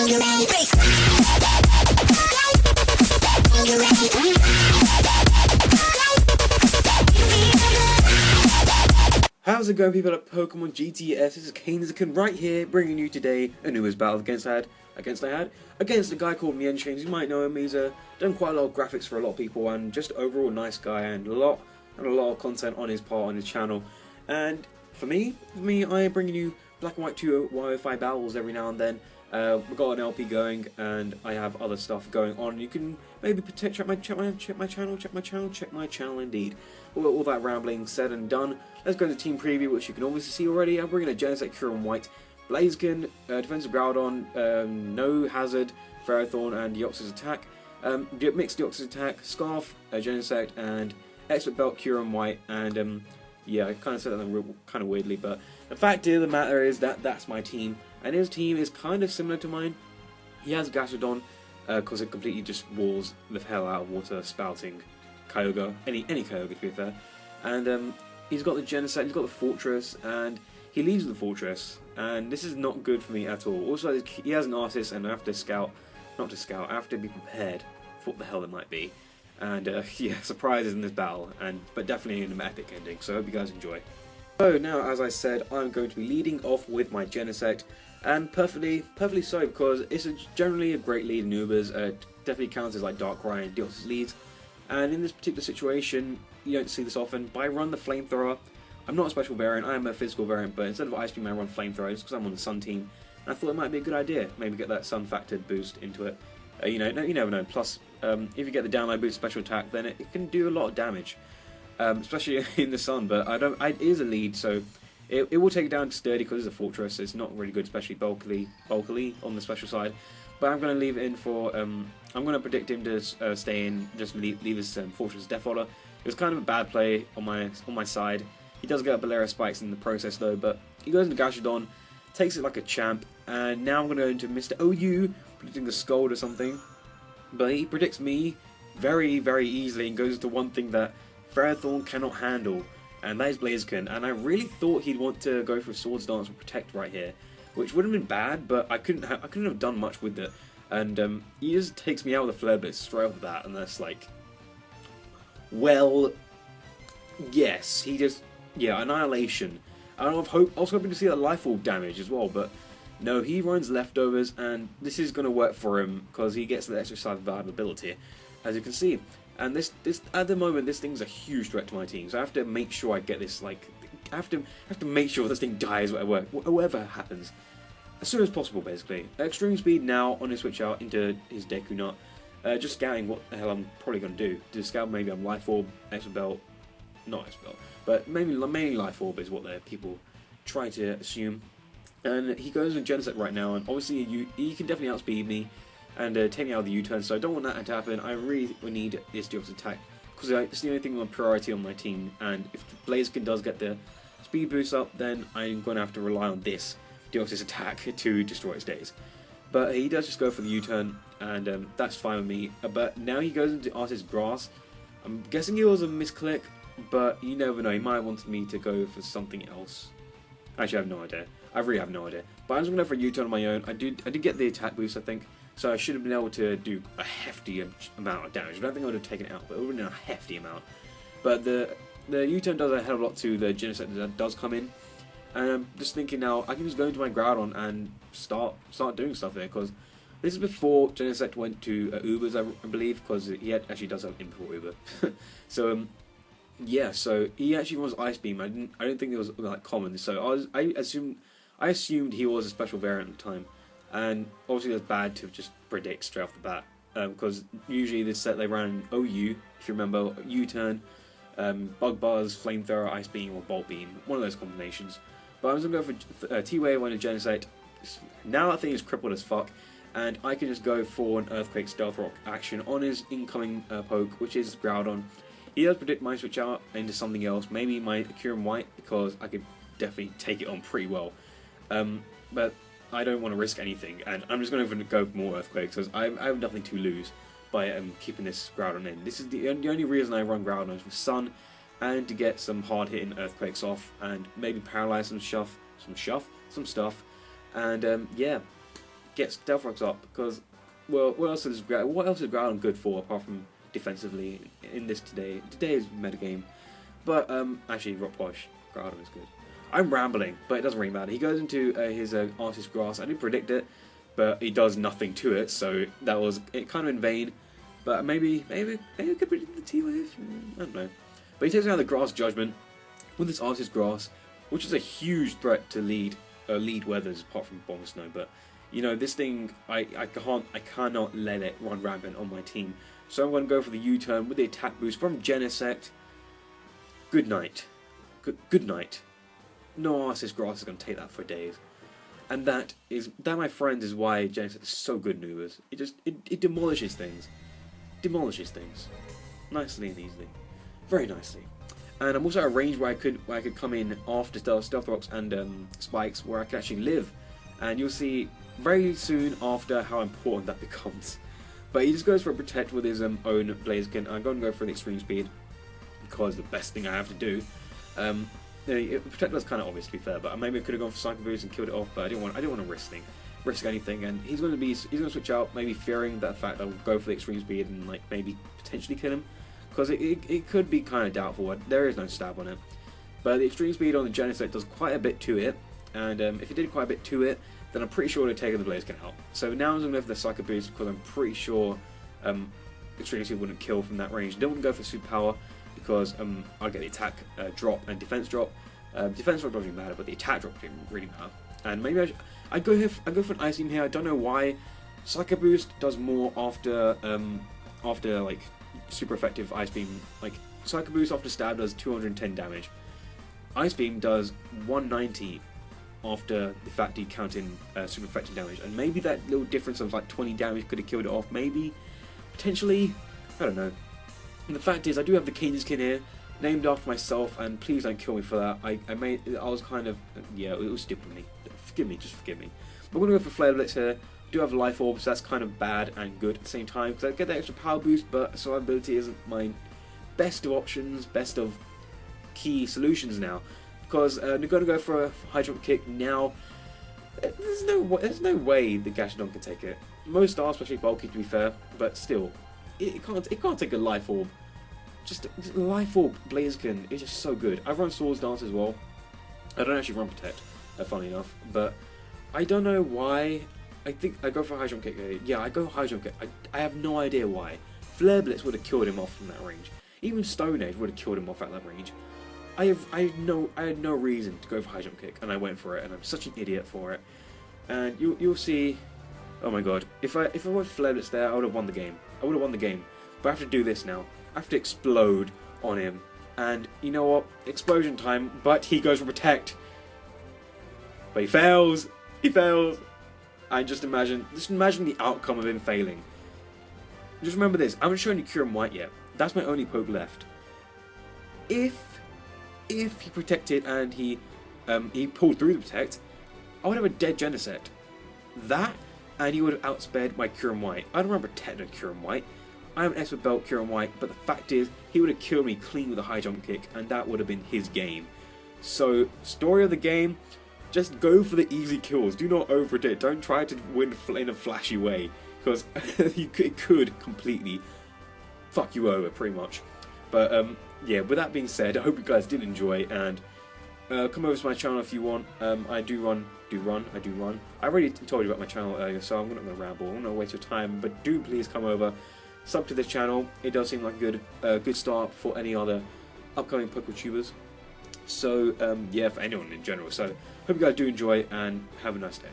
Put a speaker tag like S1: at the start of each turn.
S1: How's it going, people at Pokemon GTS? This is Kaneziken right here, bringing you today a newest battle against a guy called Mienshanes. You might know him. He's done quite a lot of graphics for a lot of people, and just overall nice guy, and a lot of content on his part on his channel. And for me, I am bringing you Black and White 2 Wi-Fi battles every now and then. We've got an LP going, and I have other stuff going on. You can maybe check my channel indeed. All that rambling said and done, let's go to team preview, which you can obviously see already. I'm bringing a Genesect, Kyurem White, Blaziken, Defensive Groudon, No Hazard, Ferrothorn, and Deoxys Attack. Mixed Deoxys Attack, Scarf, Genesect, and Expert Belt, Kyurem White, and yeah, I kind of said that kind of weirdly, but the fact of the matter is that that's my team, and his team is kind of similar to mine. He has Gastrodon, because it completely just walls the hell out of water spouting Kyogre, any Kyogre to be fair, and he's got the Genesect, he's got the Fortress, and he leaves the Fortress, and this is not good for me at all. Also, he has an Artist, and I have to I have to be prepared for what the hell it might be. And yeah, surprises in this battle, but definitely an epic ending, so I hope you guys enjoy. So now, as I said, I'm going to be leading off with my Genesect, and perfectly so, because it's generally a great lead in Ubers. Definitely counts as like Darkrai and Deoxys leads, and in this particular situation, you don't see this often, but I run the Flamethrower. I'm not a special variant, I am a physical variant, but instead of Ice Beam I run Flamethrower, just because I'm on the Sun team, and I thought it might be a good idea, maybe get that Sun factored boost into it. You never know. Plus, if you get the download boost special attack, then it can do a lot of damage, especially in the Sun. But it is a lead, so it will take it down to Sturdy because it's a Fortress. It's not really good, especially bulkily on the special side. But I'm going to leave it in for. I'm going to predict him to stay in, just leave his Fortress Death Order. It was kind of a bad play on my side. He does get Balera Spikes in the process though, but he goes into Gastrodon, takes it like a champ, and now I'm going to go into Mr. OU, predicting the Scold or something. But he predicts me very, very easily and goes to one thing that Ferrothorn cannot handle, and that is Blaziken. And I really thought he'd want to go for Swords Dance and Protect right here, which would have been bad, but I couldn't have done much with it. And he just takes me out with a Flare Blitz straight off the bat, and that's like, well, yes, Annihilation. I was hoping to see that Life Orb damage as well, but no, he runs Leftovers, and this is going to work for him because he gets the extra survivability, as you can see. And this at the moment, this thing's a huge threat to my team, so I have to make sure I get this. Like, I have to make sure this thing dies, whatever happens, as soon as possible. Basically, Extreme Speed now on his switch out into his Deku Nut. Just scouting what the hell I'm probably going to do. To scout maybe I'm Life Orb, Extra Belt, not Extra Belt, but mainly Life Orb is what people try to assume. And he goes in Genesect right now, and obviously he can definitely outspeed me and take me out of the U-turn, so I don't want that to happen. I really need this Deoxys Attack, because it's the only thing on priority on my team, and if Blaziken does get the speed boost up, then I'm going to have to rely on this Deoxys Attack to destroy his days. But he does just go for the U-turn, and that's fine with me. But now he goes into Artist Grass. I'm guessing it was a misclick, but you never know, he might have wanted me to go for something else. Actually, I have no idea. I really have no idea. But I'm just going to go for a U-turn on my own. I did get the attack boost, I think, so I should have been able to do a hefty amount of damage. I don't think I would have taken it out, but it would have been a hefty amount. But the U-turn does a hell of a lot to the Genesect that does come in. And I'm just thinking now, I can just go into my Groudon and start doing stuff here, because this is before Genesect went to Ubers, I believe, because he actually does have Import Uber. So, yeah, so he actually was Ice Beam. I don't think it was like common, so I assumed he was a special variant at the time, and obviously it's bad to just predict straight off the bat, because usually this set they ran OU, if you remember, U-turn, Bug Buzz, Flamethrower, Ice Beam, or Bolt Beam, one of those combinations. But I'm just going to go for T-Wave on a Genesect. Now that thing is crippled as fuck, and I can just go for an Earthquake Stealth Rock action on his incoming poke, which is Groudon. He does predict my switch out into something else, maybe my Kyurem White, because I could definitely take it on pretty well. But I don't want to risk anything, and I'm just going to go for more Earthquakes, because I have nothing to lose by keeping this Groudon in. This is the only reason I run Groudon is for Sun, and to get some hard-hitting Earthquakes off, and maybe paralyze some stuff, and yeah, get Stealth Rocks up because, well, what else is Groudon good for apart from defensively in this today's metagame? But actually, Rock Polish Groudon is good. I'm rambling, but it doesn't really matter. He goes into his Artist Grass. I didn't predict it, but he does nothing to it, so that was it kind of in vain. But maybe it could predict the T-Wave. I don't know. But he takes out the Grass Judgment with this Artist Grass, which is a huge threat to lead weathers apart from Bomb Snow. But you know, this thing, I cannot let it run rampant on my team. So I'm going to go for the U-turn with the attack boost from Genesect. Good night. Good night. No Artist Grass is going to take that for days. And that, my friends, is why Genesect is so good in Ubers. It demolishes things. Nicely and easily. Very nicely. And I'm also at a range where I could come in after Stealth Rocks and Spikes, where I can actually live. And you'll see very soon after how important that becomes. But he just goes for a Protect with his own Blaziken. I'm going to go for an Extreme Speed because the best thing I have to do. Protect was kind of obvious, to be fair, but maybe I could have gone for Psycho Boost and killed it off. But I didn't want to risk anything. And he's going to switch out, maybe fearing that fact I'll go for the Extreme Speed and like maybe potentially kill him, because it could be kind of doubtful. There is no stab on it, but the Extreme Speed on the Genesect does quite a bit to it. And if it did quite a bit to it, then I'm pretty sure it'd take the Blaziken out. So now I'm going to go for the Psycho Boost because I'm pretty sure Extreme Speed wouldn't kill from that range. Don't want to go for Super Power because I'll get the attack drop and defense drop. Defense drop doesn't matter, but the attack drop didn't really matter. And maybe I go for an Ice Beam here. I don't know why. Psycho Boost does more after like super effective Ice Beam. Like Psycho Boost after stab does 210 damage. Ice Beam does 190 after the fact he counted super effective damage, and maybe that little difference of like 20 damage could have killed it off. Maybe, potentially, I don't know. And the fact is, I do have the Kaneziken here, named after myself, and please don't kill me for that. I was kind of, yeah, it was stupid of me. Just forgive me. But I'm gonna go for Flare Blitz here. I do have a Life Orb, so that's kind of bad and good at the same time because I get that extra power boost, but survivability isn't my best of options, best of key solutions now. Because I'm going to go for a high jump kick now. There's no way the Gashadon can take it. Most are, especially bulky, to be fair, but still, it can't take a Life Orb. Just Life Orb Blaziken is just so good. I run Swords Dance as well. I don't actually run Protect, funny enough, but I don't know why. I think I go for a high jump kick here. Yeah, I go high jump kick. I have no idea why. Flare Blitz would have killed him off from that range. Even Stone Age would have killed him off at that range. I had no reason to go for high jump kick, and I went for it, and I'm such an idiot for it. And you'll see. Oh my god! If I went Flare Blitz there, I would have won the game. But I have to do this now. I have to explode on him, and you know what? Explosion time. But he goes for Protect. But he fails. And just imagine the outcome of him failing. Just remember this. I haven't shown you Cure 'em White yet. That's my only poke left. If he protected and he pulled through the Protect, I would have a dead Genesect. That, and he would have outsped my Cure 'em White. I don't remember protecting Cure 'em White. I am an expert belt Cure 'em White, but the fact is, he would have killed me clean with a high jump kick, and that would have been his game. So, story of the game, just go for the easy kills. Do not over-predict. Don't try to win in a flashy way, because it could completely fuck you over, pretty much. But, yeah, with that being said, I hope you guys did enjoy, and come over to my channel if you want. I do run. I already told you about my channel earlier, so I'm not going to ramble. I'm not going to waste your time, but do please come over, sub to this channel. It does seem like a good start for any other upcoming PokeTubers. So, yeah, for anyone in general. So, hope you guys do enjoy, and have a nice day.